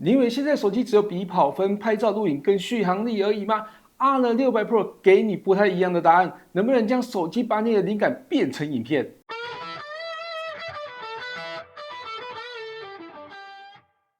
你以为现在手机只有比跑分、拍照、录影跟续航力而已吗？Honor 600 Pro 给你不太一样的答案，能不能将手机把你的灵感变成影片？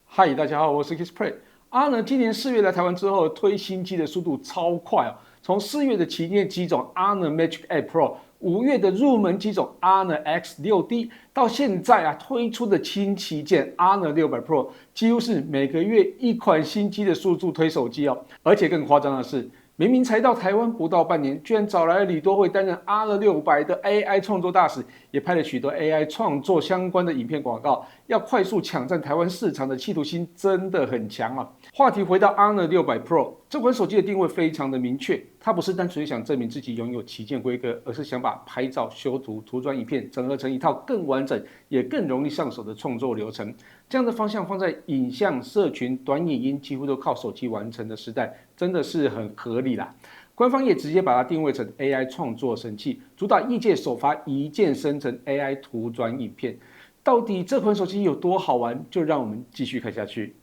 嗨，大家好，我是 Kissplay。Honor 今年4月来台湾之后，推新机的速度超快哦。从4月的旗舰机种 Honor Magic 8 Pro， 5月的入门机种 Honor X6D， 到现在推出的新旗舰 Honor 600 Pro， 几乎是每个月一款新机的速度推手机哦。而且更夸张的是，明明才到台湾不到半年，居然找来了李多慧担任 Honor 600的 AI 创作大使，也拍了许多 AI 创作相关的影片广告，要快速抢占台湾市场的企图心真的很强啊！话题回到 Honor 600 Pro， 这款手机的定位非常的明确，它不是单纯想证明自己拥有旗舰规格，而是想把拍照、修图、涂转影片整合成一套更完整也更容易上手的创作流程。这样的方向放在影像、社群、短影音几乎都靠手机完成的时代，真的是很合理啦。官方也直接把它定位成 AI 创作神器，主打业界首发一键生成 AI 图转影片。到底这款手机有多好玩？就让我们继续看下去。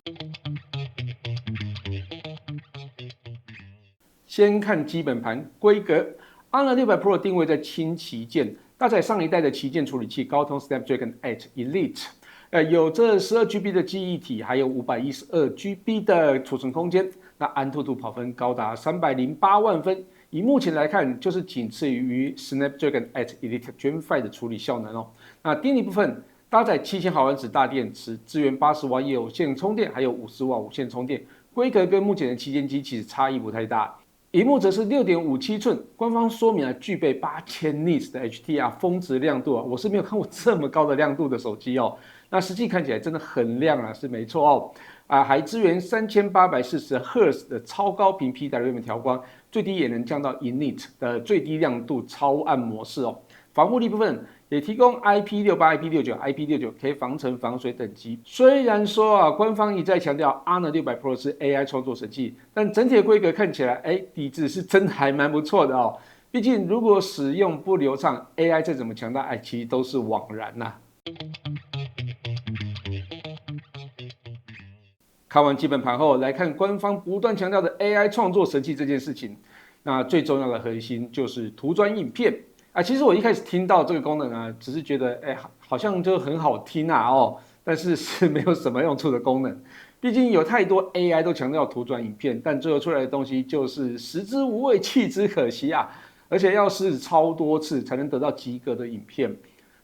先看基本盘规格 ，Honor 600 Pro 定位在轻旗舰，搭载上一代的旗舰处理器高通 Snapdragon 8 Elite。有着12GB 的记忆体，还有512GB 的储存空间。那安兔兔跑分高达308万分，以目前来看，就是仅次于 Snapdragon 8 Elite Gen 5的处理效能哦。那电力部分，搭载7000毫安时大电池，支援80瓦有线充电，还有50瓦无线充电。规格跟目前的旗舰机其实差异不太大。萤幕则是6.57寸，官方说明具备8000 nits 的 HDR 峰值亮度啊，我是没有看过这么高的亮度的手机哦。那实际看起来真的很亮啊，是没错哦。还支援3840 Hz 的超高频 PWM 调光，最低也能降到1 nit 的最低亮度超暗模式哦。防护力部分也提供 IP68、IP69、IP69 可以防尘防水等级。虽然说官方一再强调 Honor 600 Pro 是 AI 创作神器，但整体的规格看起来，底子是真的还蛮不错的哦。毕竟如果使用不流畅 ，AI 再怎么强大，其实都是枉然呐。看完基本盘后，来看官方不断强调的 AI 创作神器这件事情。那最重要的核心就是图转影片啊。其实我一开始听到这个功能啊，只是觉得好像就很好听啊但是是没有什么用处的功能。毕竟有太多 AI 都强调图转影片，但最后出来的东西就是食之无味，弃之可惜啊。而且要试超多次才能得到及格的影片。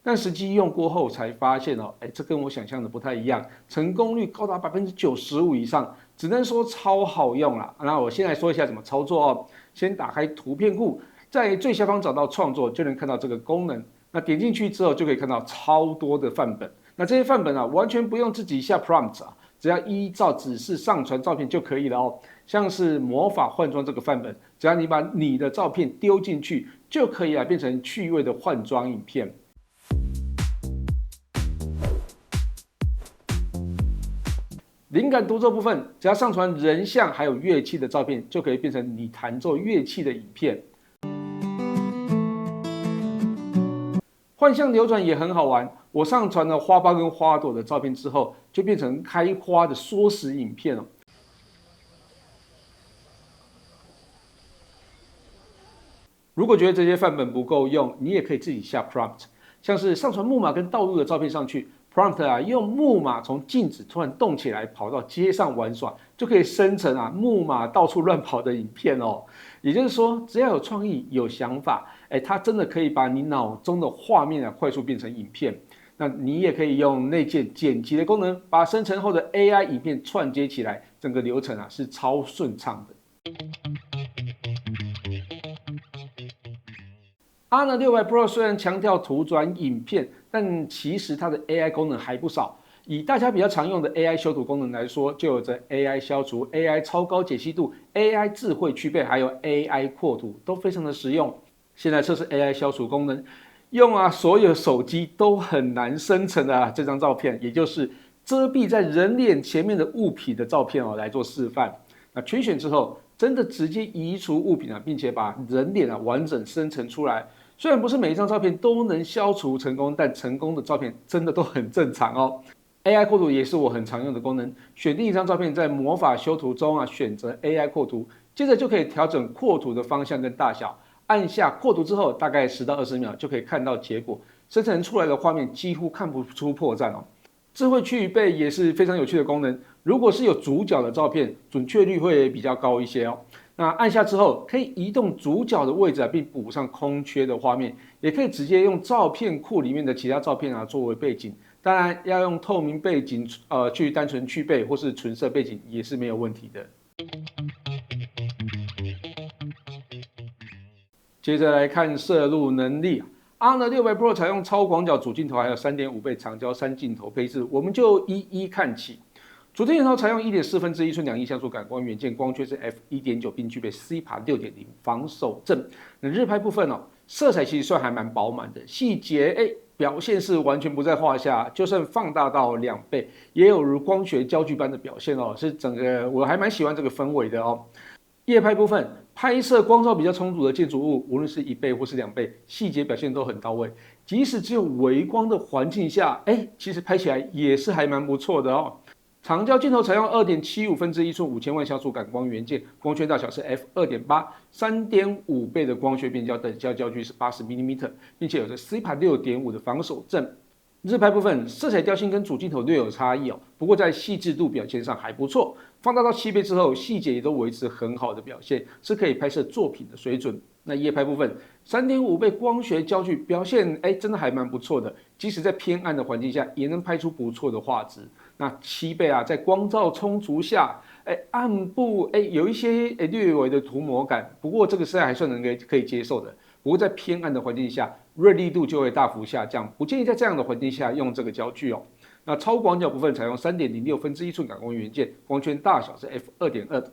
但实际用过后才发现这跟我想象的不太一样，成功率高达95%以上，只能说超好用啦。那我先来说一下怎么操作哦。先打开图片库，在最下方找到创作，就能看到这个功能。那点进去之后，就可以看到超多的范本。那这些范本完全不用自己下 prompt 只要依照指示上传照片就可以了哦。像是魔法换装这个范本，只要你把你的照片丢进去，就可以变成趣味的换装影片。灵感独奏部分，只要上传人像还有乐器的照片，就可以变成你弹奏乐器的影片。幻象流转也很好玩，我上传了花苞跟花朵的照片之后，就变成开花的缩时影片哦。如果觉得这些范本不够用，你也可以自己下 prompt， 像是上传木马跟道路的照片上去。prompt 用木马从静止突然动起来，跑到街上玩耍，就可以生成木马到处乱跑的影片哦。也就是说，只要有创意、有想法，它真的可以把你脑中的画面快速变成影片。那你也可以用内建剪辑的功能，把生成后的 AI 影片串接起来，整个流程是超顺畅的。Honor 600 Pro 虽然强调图转影片，但其实它的 AI 功能还不少。以大家比较常用的 AI 修图功能来说，就有着 AI 消除、AI 超高解析度、AI 智慧去背，还有 AI 扩图，都非常的实用。现在测试 AI 消除功能，用所有手机都很难生成的这张照片，也就是遮蔽在人脸前面的物品的照片来做示范。那圈选之后，真的直接移除物品并且把人脸完整生成出来。虽然不是每一张照片都能消除成功，但成功的照片真的都很正常哦。AI 扩图也是我很常用的功能，选定一张照片，在魔法修图中啊选择 AI 扩图，接着就可以调整扩图的方向跟大小。按下扩图之后，大概10到20秒就可以看到结果，生成出来的画面几乎看不出破绽哦。智慧去背也是非常有趣的功能，如果是有主角的照片，准确率会比较高一些哦。那按下之后，可以移动主角的位置并补上空缺的画面，也可以直接用照片库里面的其他照片作为背景。当然，要用透明背景去单纯去背或是纯色背景也是没有问题的。接着来看摄录能力，Honor 600 Pro 采用超广角主镜头，还有3.5倍长焦3镜头配置，我们就一一看起。主镜头采用1.4寸2亿像素感光元件，光圈是 f1.9，并具备 CPA 6.0防手震。那日拍部分色彩其实算还蛮饱满的，细节表现是完全不在话下，就算放大到2倍，也有如光学焦距般的表现是整个我还蛮喜欢这个氛围的哦。夜拍部分，拍摄光照比较充足的建筑物，无论是1倍或是2倍，细节表现都很到位。即使只有微光的环境下，其实拍起来也是还蛮不错的哦。长焦镜头采用2.75分之1寸5000万像素感光元件，光圈大小是 f2.8， 3.5倍的光学变焦，等焦焦距是80mm， 并且有着 CPA 6.5的防手震。日拍部分，色彩调性跟主镜头略有差异不过在细致度表现上还不错。放大到7倍之后，细节也都维持很好的表现，是可以拍摄作品的水准。那夜拍部分，3.5倍光学焦距表现，真的还蛮不错的，即使在偏暗的环境下，也能拍出不错的画质。那7倍在光照充足下，暗部有一些略微的涂抹感，不过这个是还算可以接受的。不过在偏暗的环境下，锐利度就会大幅下降，不建议在这样的环境下用这个焦距哦。那超广角部分采用3.06分之1寸感光元件，光圈大小是 f2.2。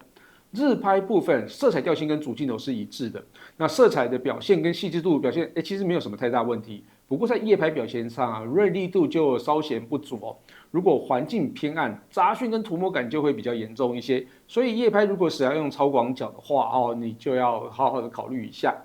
日拍部分色彩调性跟主镜头是一致的，那色彩的表现跟细致度表现，其实没有什么太大问题。不过在夜拍表现上锐利度就稍显不足哦。如果环境偏暗，杂讯跟涂抹感就会比较严重一些。所以夜拍如果是要用超广角的话你就要好好的考虑一下。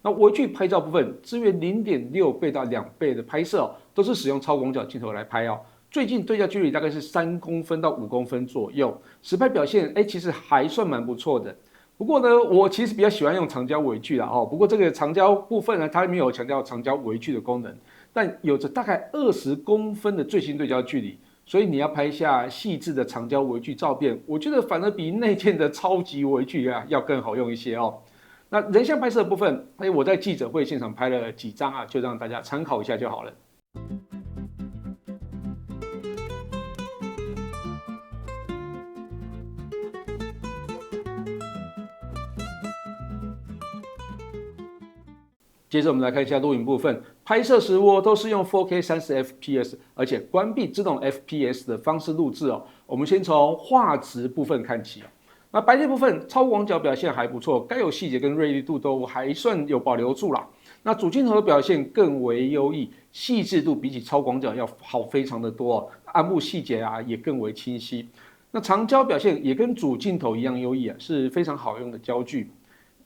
那微距拍照部分，支援0.6倍到2倍的拍摄都是使用超广角镜头来拍最近对焦距离大概是3公分到5公分左右，实拍表现其实还算蛮不错的。不过呢，我其实比较喜欢用长焦微距啦不过这个长焦部分呢，它没有强调长焦微距的功能，但有着大概20公分的最新对焦距离，所以你要拍下细致的长焦微距照片，我觉得反而比内建的超级微距要更好用一些那人像拍摄的部分，我在记者会现场拍了几张就让大家参考一下就好了。接着我们来看一下录影部分，拍摄时我都是用 4K 30fps， 而且关闭自动 FPS 的方式录制我们先从画质部分看起那白天部分超广角表现还不错，该有细节跟锐利度都还算有保留住啦。那主镜头的表现更为优异，细致度比起超广角要好非常的多暗部细节也更为清晰。那长焦表现也跟主镜头一样优异是非常好用的焦距。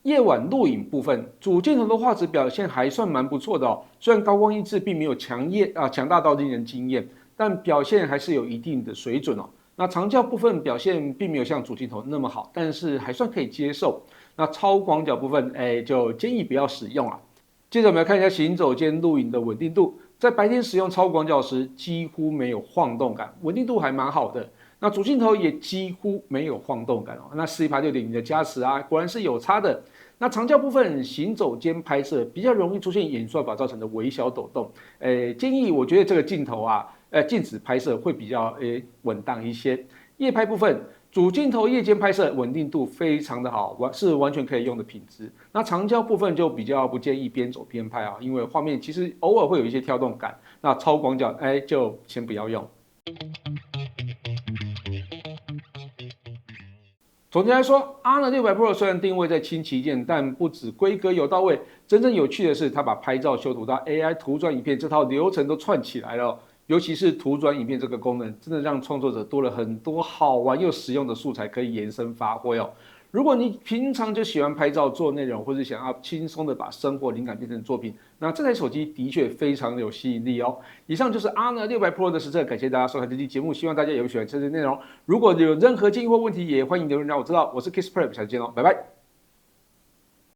夜晚录影部分，主镜头的画质表现还算蛮不错的虽然高光抑制并没有强大到令人惊艳，但表现还是有一定的水准那长焦部分表现并没有像主镜头那么好，但是还算可以接受。那超广角部分，就建议不要使用接着我们来看一下行走间录影的稳定度，在白天使用超广角时几乎没有晃动感，稳定度还蛮好的。那主镜头也几乎没有晃动感那CPA 6.0的加持果然是有差的。那长焦部分行走间拍摄比较容易出现演算法造成的微小抖动，建议我觉得这个镜头禁止拍摄会比较稳当一些。夜拍部分，主镜头夜间拍摄稳定度非常的好，是完全可以用的品质。那长焦部分就比较不建议边走边拍因为画面其实偶尔会有一些跳动感。那超广角就先不要用。总结来说 ，Honor 600 Pro 虽然定位在轻旗舰，但不止规格有到位，真正有趣的是，它把拍照修图到 AI 图转影片这套流程都串起来了。尤其是图转影片这个功能，真的让创作者多了很多好玩又实用的素材可以延伸发挥如果你平常就喜欢拍照做内容，或者想要轻松的把生活灵感变成作品，那这台手机的确非常有吸引力哦。以上就是 Honor 600 Pro 的实测，感谢大家收看这期节目，希望大家也会喜欢这期内容。如果有任何建议或问题，也欢迎留言让我知道。我是 Kiss Prep，下次见喽，拜拜。